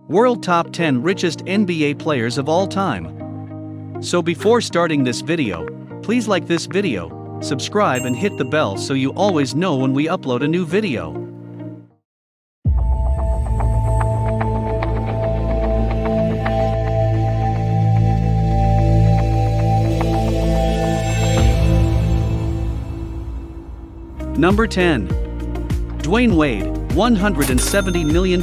World Top 10 Richest NBA Players of All Time. So before starting this video, please like this video, subscribe and hit the bell so you always know when we upload a new video. Number 10. Dwayne Wade, $170 million.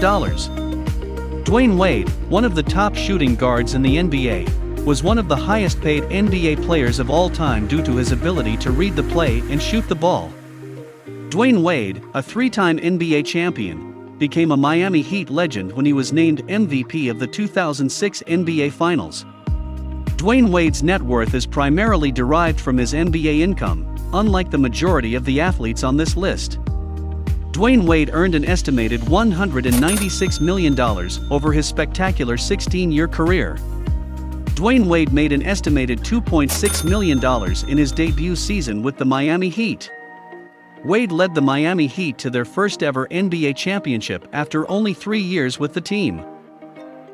Dwayne Wade, one of the top shooting guards in the NBA, was one of the highest paid NBA players of all time due to his ability to read the play and shoot the ball. Dwayne Wade, a three-time NBA champion, became a Miami Heat legend when he was named MVP of the 2006 NBA Finals. Dwayne Wade's net worth is primarily derived from his NBA income, unlike the majority of the athletes on this list. Dwayne Wade earned an estimated $196 million over his spectacular 16-year career. Dwayne Wade made an estimated $2.6 million in his debut season with the Miami Heat. Wade led the Miami Heat to their first-ever NBA championship after only 3 years with the team.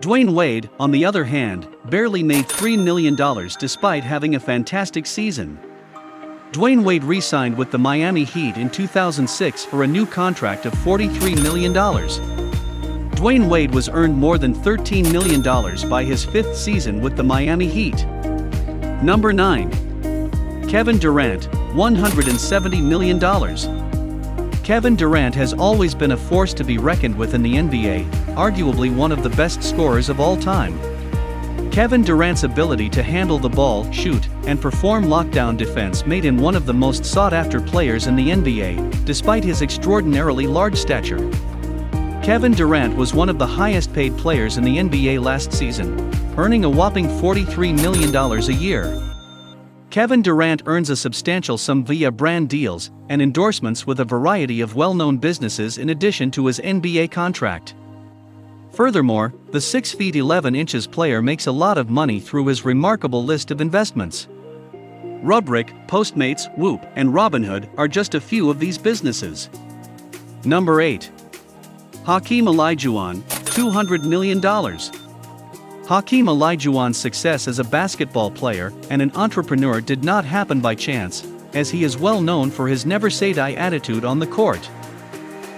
Dwayne Wade, on the other hand, barely made $3 million despite having a fantastic season. Dwayne Wade re-signed with the Miami Heat in 2006 for a new contract of $43 million. Dwayne Wade was earned more than $13 million by his fifth season with the Miami Heat. Number 9. Kevin Durant, $170 million. Kevin Durant has always been a force to be reckoned with in the NBA, arguably one of the best scorers of all time. Kevin Durant's ability to handle the ball, shoot, and perform lockdown defense made him one of the most sought-after players in the NBA, despite his extraordinarily large stature. Kevin Durant was one of the highest-paid players in the NBA last season, earning a whopping $43 million a year. Kevin Durant earns a substantial sum via brand deals and endorsements with a variety of well-known businesses in addition to his NBA contract. Furthermore, the 6 feet 11 inches player makes a lot of money through his remarkable list of investments. Rubrik, Postmates, Whoop, and Robinhood are just a few of these businesses. Number 8. Hakeem Olajuwon, $200 million. Hakeem Olajuwon's success as a basketball player and an entrepreneur did not happen by chance, as he is well known for his never-say-die attitude on the court.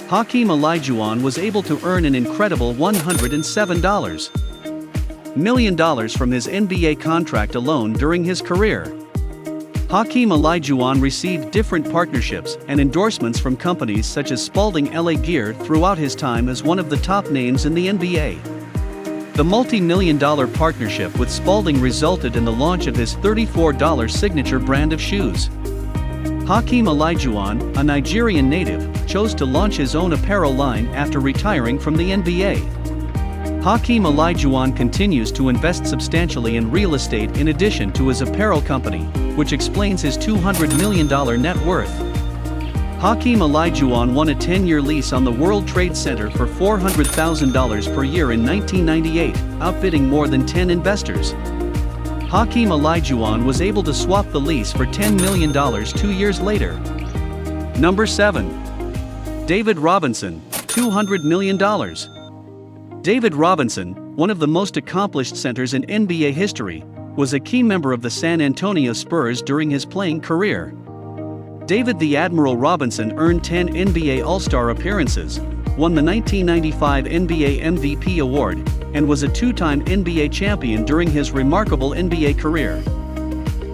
Hakeem Olajuwon was able to earn an incredible $107 million from his NBA contract alone during his career. Hakeem Olajuwon received different partnerships and endorsements from companies such as Spalding LA Gear throughout his time as one of the top names in the NBA. The multi-million-dollar partnership with Spalding resulted in the launch of his $34 signature brand of shoes. Hakeem Olajuwon, a Nigerian native, chose to launch his own apparel line after retiring from the NBA. Hakeem Olajuwon continues to invest substantially in real estate in addition to his apparel company, which explains his $200 million net worth. Hakeem Olajuwon won a 10-year lease on the World Trade Center for $400,000 per year in 1998, outbidding more than 10 investors. Hakeem Olajuwon was able to swap the lease for $10 million 2 years later. Number 7. David Robinson, $200 million. David Robinson, one of the most accomplished centers in NBA history, was a key member of the San Antonio Spurs during his playing career. David the Admiral Robinson earned 10 NBA All-Star appearances, won the 1995 NBA MVP award, and was a two-time NBA champion during his remarkable NBA career.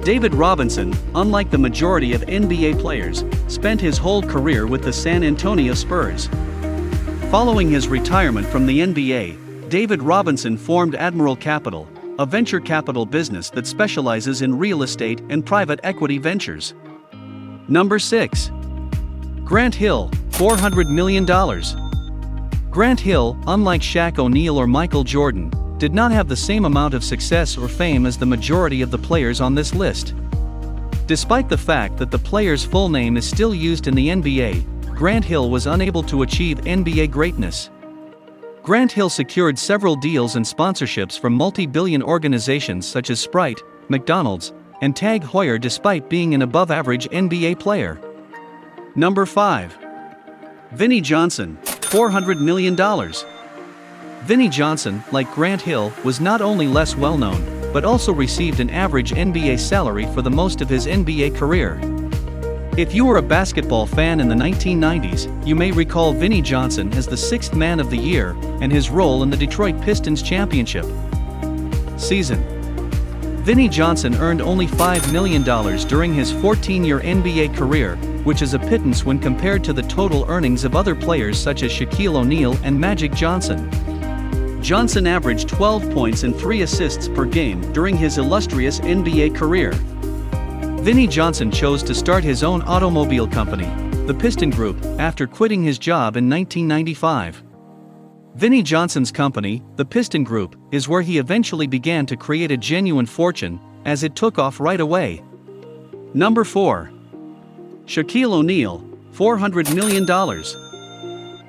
David Robinson, unlike the majority of NBA players, spent his whole career with the San Antonio Spurs. Following his retirement from the NBA, David Robinson formed Admiral Capital, a venture capital business that specializes in real estate and private equity ventures. Number 6. Grant Hill, $400 million. Grant Hill, unlike Shaq O'Neal or Michael Jordan, did not have the same amount of success or fame as the majority of the players on this list. Despite the fact that the player's full name is still used in the NBA, Grant Hill was unable to achieve NBA greatness. Grant Hill secured several deals and sponsorships from multi-billion organizations such as Sprite, McDonald's, and Tag Heuer despite being an above-average NBA player. Number 5. Vinnie Johnson, $400 million. Vinnie Johnson, like Grant Hill, was not only less well-known, but also received an average NBA salary for the most of his NBA career. If you were a basketball fan in the 1990s, you may recall Vinnie Johnson as the sixth man of the year and his role in the Detroit Pistons championship season. Vinnie Johnson earned only $5 million during his 14-year NBA career, which is a pittance when compared to the total earnings of other players such as Shaquille O'Neal and Magic Johnson. Johnson averaged 12 points and 3 assists per game during his illustrious NBA career. Vinnie Johnson chose to start his own automobile company, the Piston Group, after quitting his job in 1995. Vinnie Johnson's company, the Piston Group, is where he eventually began to create a genuine fortune, as it took off right away. Number 4. Shaquille O'Neal, $400 million.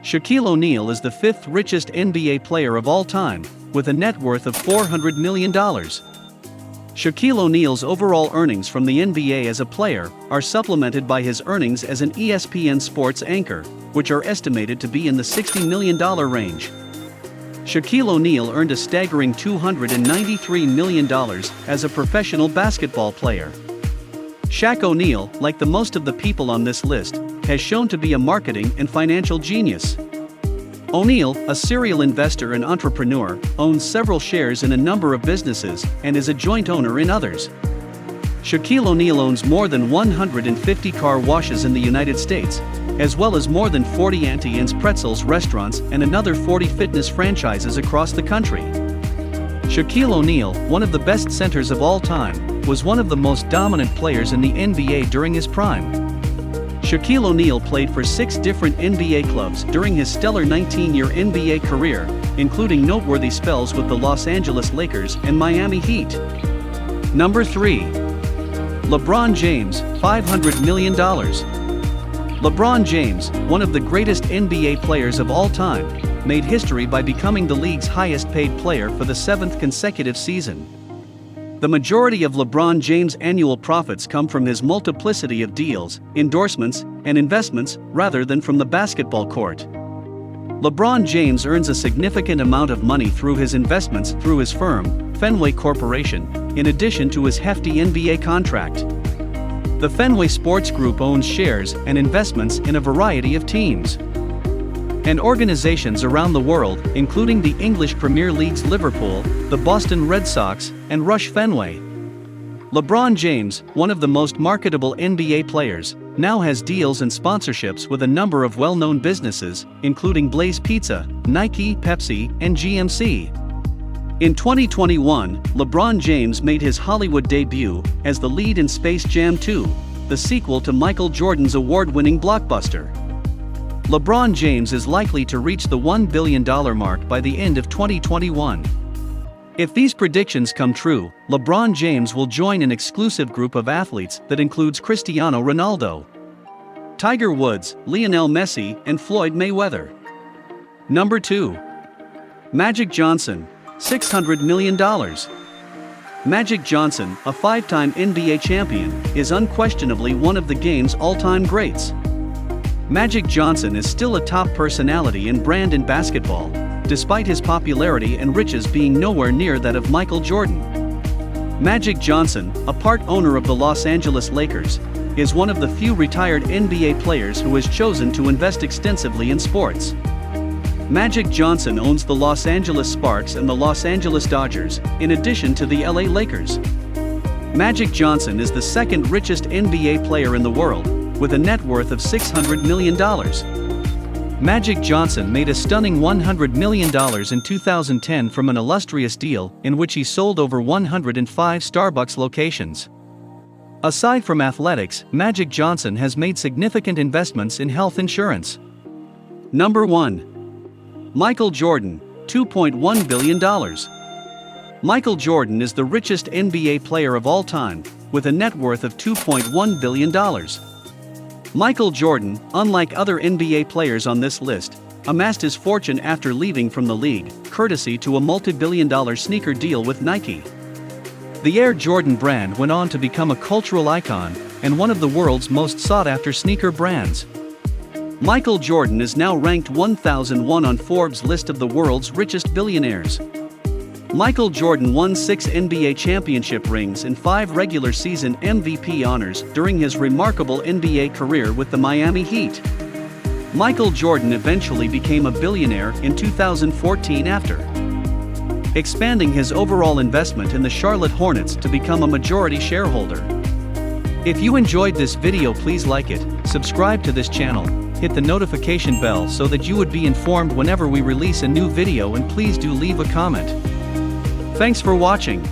Shaquille O'Neal is the fifth richest NBA player of all time, with a net worth of $400 million. Shaquille O'Neal's overall earnings from the NBA as a player are supplemented by his earnings as an ESPN sports anchor, which are estimated to be in the $60 million range. Shaquille O'Neal earned a staggering $293 million as a professional basketball player. Shaq O'Neal, like the most of the people on this list, has shown to be a marketing and financial genius. O'Neal, a serial investor and entrepreneur, owns several shares in a number of businesses and is a joint owner in others. Shaquille O'Neal owns more than 150 car washes in the United States, as well as more than 40 Auntie Anne's Pretzels restaurants and another 40 fitness franchises across the country. Shaquille O'Neal, one of the best centers of all time, was one of the most dominant players in the NBA during his prime. Shaquille O'Neal played for 6 different NBA clubs during his stellar 19-year NBA career, including noteworthy spells with the Los Angeles Lakers and Miami Heat. Number 3. LeBron James, $500 million. LeBron James, one of the greatest NBA players of all time, made history by becoming the league's highest-paid player for the 7th consecutive season. The majority of LeBron James' annual profits come from his multiplicity of deals, endorsements, and investments, rather than from the basketball court. LeBron James earns a significant amount of money through his investments through his firm, Fenway Corporation, in addition to his hefty NBA contract. The Fenway Sports Group owns shares and investments in a variety of teams and organizations around the world, including the English Premier League's Liverpool, the Boston Red Sox, and Rush Fenway. LeBron James, one of the most marketable NBA players, now has deals and sponsorships with a number of well-known businesses, including Blaze Pizza, Nike, Pepsi, and GMC. In 2021, LeBron James made his Hollywood debut as the lead in Space Jam 2, the sequel to Michael Jordan's award-winning blockbuster. LeBron James is likely to reach the $1 billion mark by the end of 2021. If these predictions come true, LeBron James will join an exclusive group of athletes that includes Cristiano Ronaldo, Tiger Woods, Lionel Messi, and Floyd Mayweather. Number 2. Magic Johnson, $600 million. Magic Johnson, a 5-time NBA champion, is unquestionably one of the game's all-time greats. Magic Johnson is still a top personality and brand in basketball, despite his popularity and riches being nowhere near that of Michael Jordan. Magic Johnson, a part owner of the Los Angeles Lakers, is one of the few retired NBA players who has chosen to invest extensively in sports. Magic Johnson owns the Los Angeles Sparks and the Los Angeles Dodgers, in addition to the LA Lakers. Magic Johnson is the second richest NBA player in the world, with a net worth of $600 million. Magic Johnson made a stunning $100 million in 2010 from an illustrious deal in which he sold over 105 Starbucks locations. Aside from athletics, Magic Johnson has made significant investments in health insurance. Number 1. Michael Jordan, $2.1 billion. Michael Jordan is the richest NBA player of all time, with a net worth of $2.1 billion. Michael Jordan, unlike other NBA players on this list, amassed his fortune after leaving from the league, courtesy to a multi-billion-dollar sneaker deal with Nike. The Air Jordan brand went on to become a cultural icon and one of the world's most sought-after sneaker brands. Michael Jordan is now ranked 1001 on Forbes' list of the world's richest billionaires. Michael Jordan won 6 NBA championship rings and 5 regular season MVP honors during his remarkable NBA career with the Miami Heat. Michael Jordan eventually became a billionaire in 2014 after expanding his overall investment in the Charlotte Hornets to become a majority shareholder. If you enjoyed this video, please like it, subscribe to this channel, hit the notification bell so that you would be informed whenever we release a new video, and please do leave a comment. Thanks for watching.